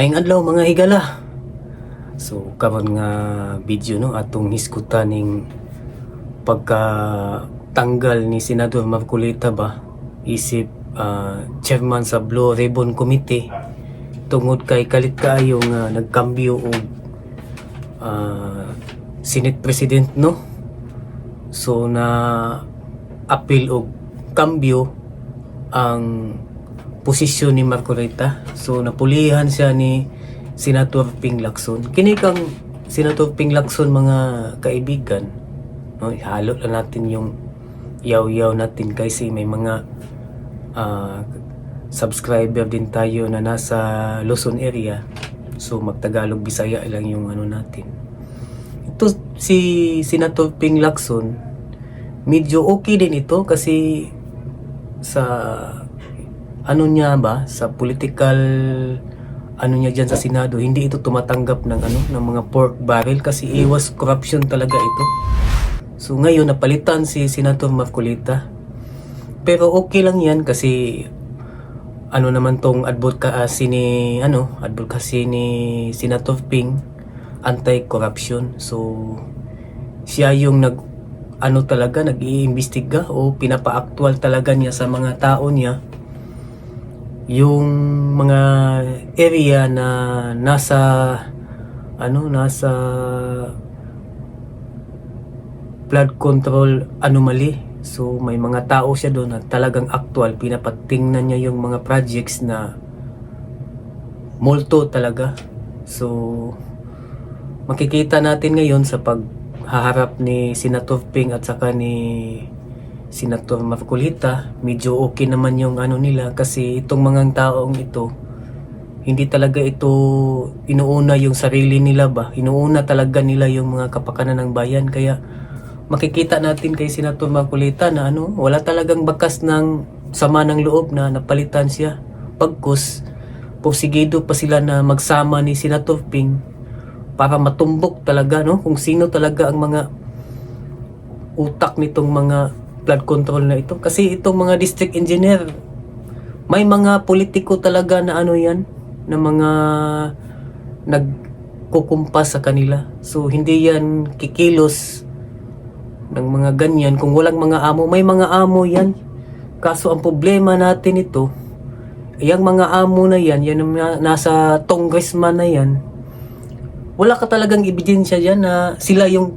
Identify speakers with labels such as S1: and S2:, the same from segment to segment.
S1: Ayong adlaw mga higala. So karon nga video no atong hisgutan ning pagka tanggal ni Senador Marcolita ba isip chairman sa Blue Ribbon Committee tungod kay kalit kaayo nga nagkambyo og Senate President no. So na appeal og kambyo ang posisyon ni Marcolita. So napulihan siya ni Senator Ping Lacson. Kini kang Senator Ping Lacson mga kaibigan, no, ihalo lang natin yung yaw-yaw natin kasi may mga subscriber din tayo na nasa Luzon area. So magtagalog Bisaya lang yung ano natin. Ito si Senator Ping Lacson, medyo okay din ito kasi sa ano niya ba sa political ano niya diyan sa Senado, hindi ito tumatanggap ng ano ng mga pork barrel kasi iwas corruption talaga ito. So ngayon napalitan si Senator Marcolita. Pero okay lang 'yan kasi ano naman tong advocacy ni Senator Ping, anti-corruption. So siya yung nag-iimbestiga o pinapa-actual talaga niya sa mga tao niya yung mga area na nasa flood control anomaly. So may mga tao siya doon na talagang actual, pinapatingnan niya yung mga projects na multo talaga. So makikita natin ngayon sa paghaharap ni Senator Ping at saka ni Senator Marcolita, medyo okay naman yung ano nila kasi itong mga taong ito, hindi talaga ito inuuna yung sarili nila ba, inuuna talaga nila yung mga kapakanan ng bayan. Kaya makikita natin kay Senator Marcolita na wala talagang bakas ng sama ng loob na napalitan siya. Pagkus, posigido pa sila na magsama ni Senator Ping para matumbok talaga kung sino talaga ang mga utak nitong mga flood control na ito. Kasi itong mga district engineer, may mga politiko talaga na yan, na mga nagkukumpas sa kanila. So hindi yan kikilos ng mga ganyan kung walang mga amo. May mga amo yan. Kaso ang problema natin ito, yung mga amo na yan nasa congressman na yan, wala ka talagang ebidensya dyan na sila yung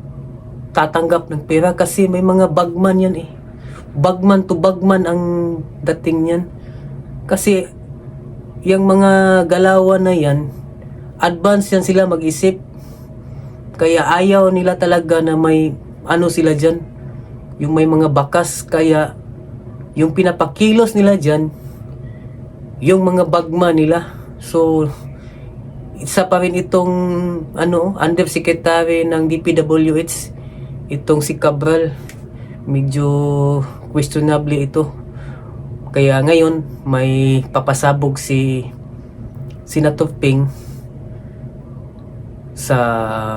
S1: tatanggap ng pera kasi may mga bagman yan eh. Bagman to bagman ang dating yan. Kasi yung mga galawan na yan, advance yan sila mag-isip. Kaya ayaw nila talaga na may sila dyan, yung may mga bakas. Kaya yung pinapakilos nila dyan, yung mga bagman nila. So isa pa rin itong undersecretary ng DPWH, itong si Cabral, medyo questionable ito. Kaya ngayon may papasabog si Senator Ping sa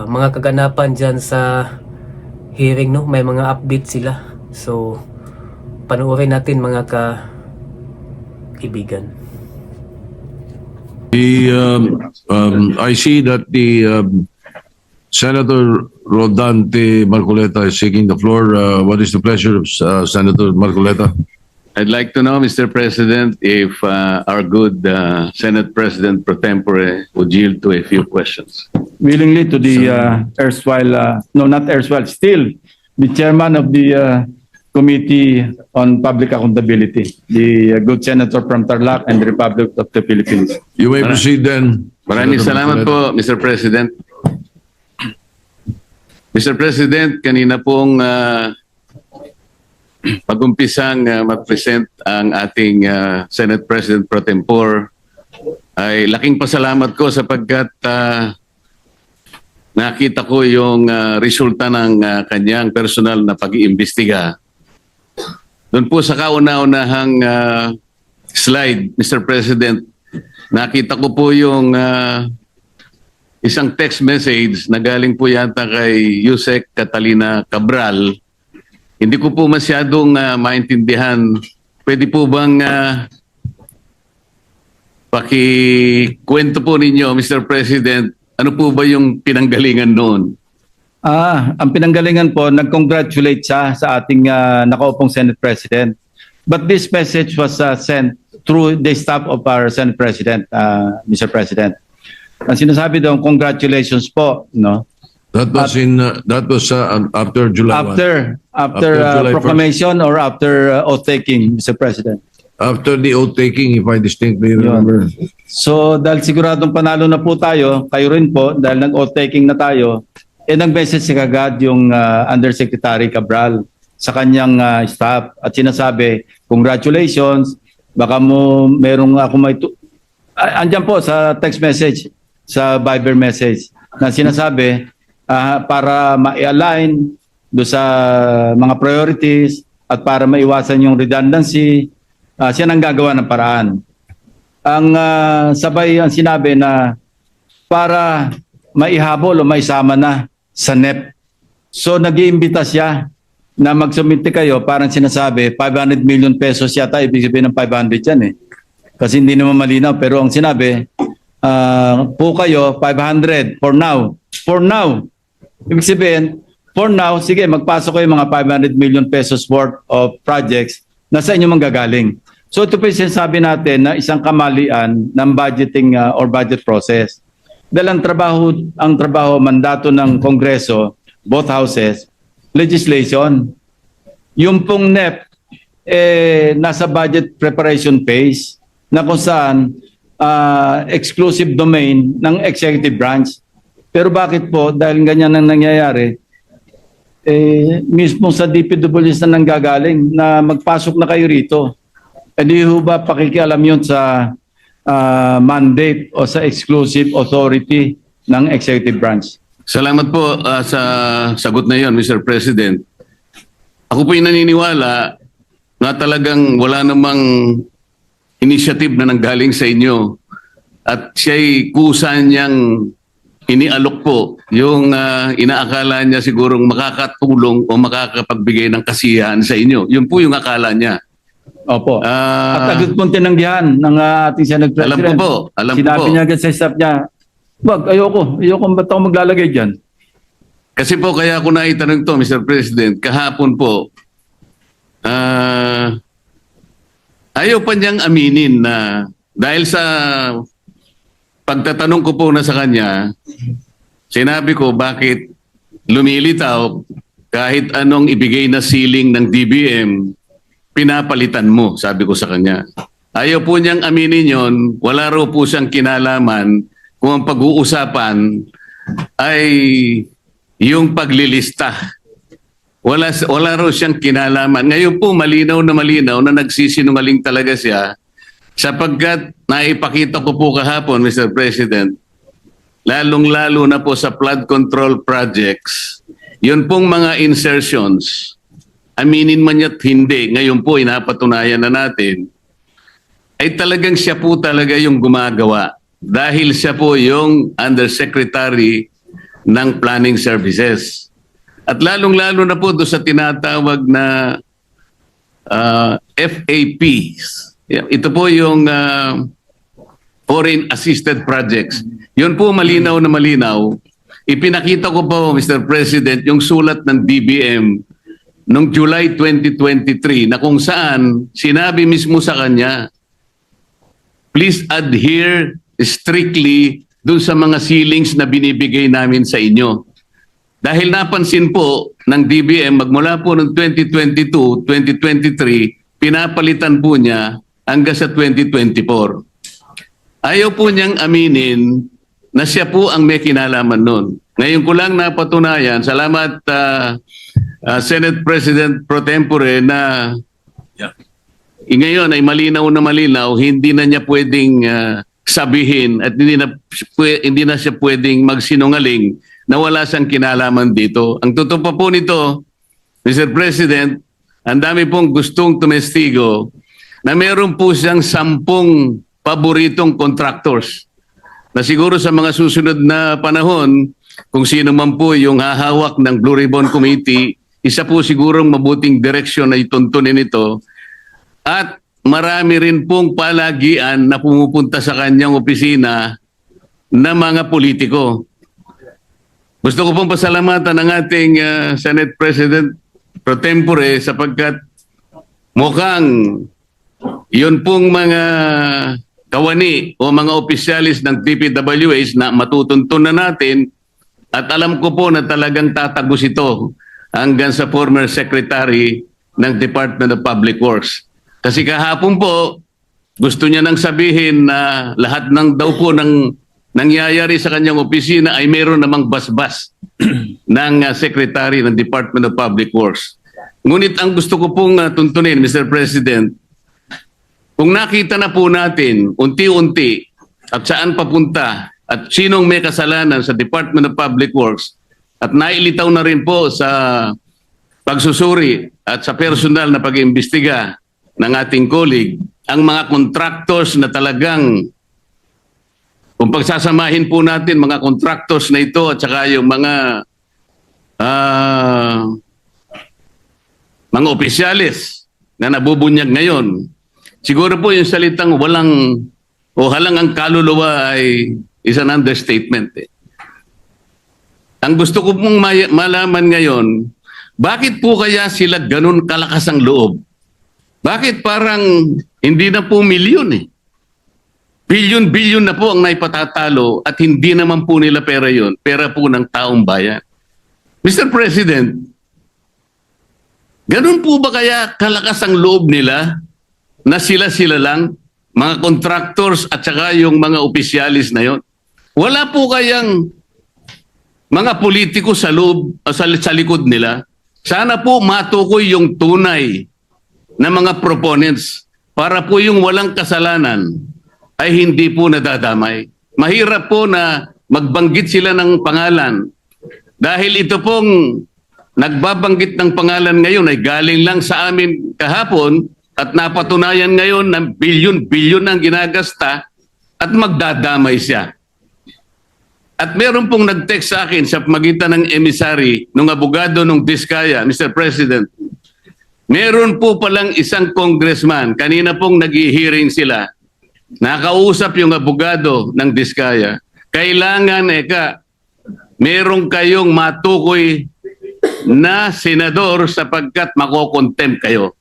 S1: mga kaganapan dyan sa hearing, may mga update sila. So panoorin natin mga kaibigan.
S2: I see that the Senator Rodante Marcoleta is seeking the floor. What is the pleasure of Senator Marcoleta?
S3: I'd like to know, Mr. President, if our good Senate President pro tempore would yield to a few questions.
S4: Willingly to the still the chairman of the Committee on Public Accountability, the good senator from Tarlac and the Republic of the Philippines.
S2: You may proceed then.
S3: Maraming salamat po, Mr. President. Mr. President, kanina pong pag-umpisang mag-present ang ating Senate President pro tempore, ay laking pasalamat ko sapagkat nakita ko yung resulta ng kanyang personal na pag-iimbestiga. Doon po sa kauna-unahang slide, Mr. President, nakita ko po yung isang text message na galing po yata kay Yusek Catalina Cabral. Hindi ko po masyadong maintindihan. Pwede po bang pakikwento po ninyo, Mr. President, ano po ba yung pinanggalingan noon?
S4: Ang pinanggalingan po, nag-congratulate siya sa ating nakaupong Senate President. But this message was sent through the staff of our Senate President, Mr. President. Ang sinasabi doon, congratulations po, no?
S2: That was after July 1.
S4: After
S2: July 1st.
S4: proclamation or after oath-taking, Mr. President.
S2: After the oath-taking, if I distinctly remember.
S4: So dahil siguradong panalo na po tayo, kayo rin po, dahil nag-oath-taking na tayo, nag-message si kagad yung Undersecretary Cabral sa kanyang staff at sinasabi, congratulations, baka mo merong ako may... andyan po sa text message, sa Viber message, na sinasabi, para ma-align do sa mga priorities at para maiwasan yung redundancy, siya nang gagawa ng paraan. Ang sabay ang sinabi na para maihabol o maisama na sa NEP. So nag-iimbita siya na magsumite kayo, parang sinasabi 500 million pesos yata, ibig sabihin ng 500 yan eh. Kasi hindi naman malinaw, pero ang sinabi, po kayo 500 for now. For now. Ibig sabihin, for now, sige, magpasok kayo mga 500 million pesos worth of projects na sa inyo manggagaling. So ito po yung sinasabi natin na isang kamalian ng budgeting or budget process. Dahil ang trabaho, mandato ng Kongreso, both houses, legislation. Yung pong NEP, nasa budget preparation phase na kung saan exclusive domain ng executive branch. Pero bakit po, dahil ganyan ang nangyayari, mismo sa DPWs na nanggagaling na magpasok na kayo rito. Hindi ho ba pakikialam yun sa mandate o sa exclusive authority ng executive branch?
S3: Salamat po sa sagot na yon, Mr. President. Ako po yung naniniwala na talagang wala namang initiative na nanggaling sa inyo at siya'y kusa niyang inialok po yung inaakala niya sigurong makakatulong o makakapagbigay ng kasiyahan sa inyo. Yun po yung akala niya.
S4: Opo. At agad pong tinanggihan ng ating Senate President.
S3: Alam ko po. Alam ko
S4: Sinabi
S3: po.
S4: niya agad sa staff niya, wag, ayoko ba't ako maglalagay dyan?
S3: Kasi po kaya ako naitanong to, Mr. President, kahapon po, ayaw pa niyang aminin na dahil sa pagtatanong ko po na sa kanya, sinabi ko bakit lumilitaw kahit anong ibigay na ceiling ng DBM, pinapalitan mo, sabi ko sa kanya. Ayaw po niyang aminin yon, wala raw po siyang kinalaman kung ang pag-uusapan ay yung paglilista. Wala raw siyang kinalaman. Ngayon po malinaw na nagsisinungaling talaga siya sapagkat naipakita ko po kahapon, Mr. President, lalong-lalo na po sa flood control projects, yun pong mga insertions, aminin man ya't hindi, ngayon po inapatunayan na natin, ay talagang siya po talaga yung gumagawa dahil siya po yung Undersecretary ng Planning Services. At lalong-lalo na po doon sa tinatawag na FAPs. Ito po yung Foreign Assisted Projects. Yun po malinaw na malinaw. Ipinakita ko po, Mr. President, yung sulat ng DBM noong July 2023 na kung saan sinabi mismo sa kanya, please adhere strictly dun sa mga ceilings na binibigay namin sa inyo. Dahil napansin po ng DBM magmula po noong 2022, 2023, pinapalitan po niya hanggang sa 2024. Ayaw po niyang aminin na siya po ang may kinalaman nun. Ngayon ko lang napatunayan, salamat Senate President Pro Tempore na ngayon ay malinaw na malinaw, hindi na niya pwedeng sabihin at hindi na siya pwedeng magsinungaling na wala siyang kinalaman dito. Ang totoo pa po nito, Mr. President, ang dami pong gustong tumestigo na meron po siyang 10 paboritong contractors na siguro sa mga susunod na panahon, kung sino man po yung hahawak ng Blue Ribbon Committee, isa po sigurong mabuting direksyon na ituntunin ito. At marami rin pong palagian na pumupunta sa kanyang opisina na mga politiko. Gusto ko pong pasalamatan ang ating Senate President pro tempore sapagkat mukhang yun pong mga kawani o mga opisyalis ng DPWH na matutuntun na natin at alam ko po na talagang tatagos ito hanggang sa former Secretary ng Department of Public Works. Kasi kahapon po, gusto niya nang sabihin na lahat ng daw po ng nangyayari sa kanyang opisina ay mayroon namang basbas ng Secretary ng Department of Public Works. Ngunit ang gusto ko pong tuntunin, Mr. President, kung nakita na po natin unti-unti at saan papunta at sinong may kasalanan sa Department of Public Works at nailitaw na rin po sa pagsusuri at sa personal na pag-iimbestiga ng ating colleague, ang mga contractors na talagang, kung pagsasamahin po natin mga contractors na ito at saka yung mga opisyalis na nabubunyag ngayon, siguro po yung salitang walang o halang ang kaluluwa ay is an understatement. Ang gusto ko pong malaman ngayon, bakit po kaya sila ganun kalakas ang loob? Bakit parang hindi na po milyon eh? Bilyon-bilyon na po ang naipatatalo at hindi naman po nila pera yun. Pera po ng taong bayan. Mr. President, ganun po ba kaya kalakas ang loob nila na sila-sila lang, mga contractors at saka yung mga opisyalis na yon? Wala po kayang mga politiko sa loob, sa likod nila? Sana po matukoy yung tunay na mga proponents para po yung walang kasalanan ay hindi po nadadamay. Mahirap po na magbanggit sila ng pangalan dahil ito pong nagbabanggit ng pangalan ngayon ay galing lang sa amin kahapon at napatunayan ngayon na bilyon-bilyon ang ginagasta at magdadamay siya. At meron pong nag-text sa akin sa magitan ng emissary ng abogado ng Diskaya, Mr. President. Meron po palang isang congressman, kanina pong nag-hearing sila, nakausap yung abogado ng Diskaya. Kailangan, meron kayong matukoy na senador sapagkat makokontempt kayo.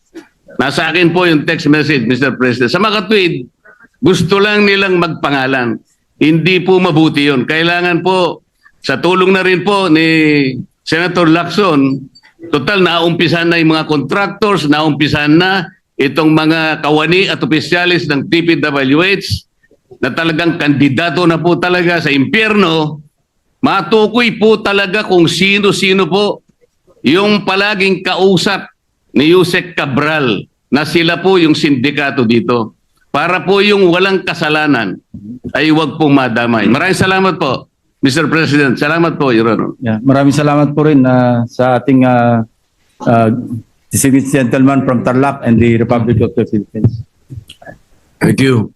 S3: Nasa akin po yung text message, Mr. President. Sa mga tweet, gusto lang nilang magpangalan. Hindi po mabuti yun. Kailangan po, sa tulong na rin po ni Senator Lacson, total naumpisan na yung mga contractors, naumpisan na itong mga kawani at opisyalis ng DPWH na talagang kandidato na po talaga sa impyerno, matukoy po talaga kung sino-sino po yung palaging kausap ni Yusek Cabral na sila po yung sindikato dito. Para po yung walang kasalanan ay huwag pong madamay. Maraming salamat po, Mr. President. Salamat po, Your Honor.
S4: Yeah, maraming salamat po rin sa ating distinguished gentleman from Tarlac and the Republic of the Philippines.
S2: Thank you.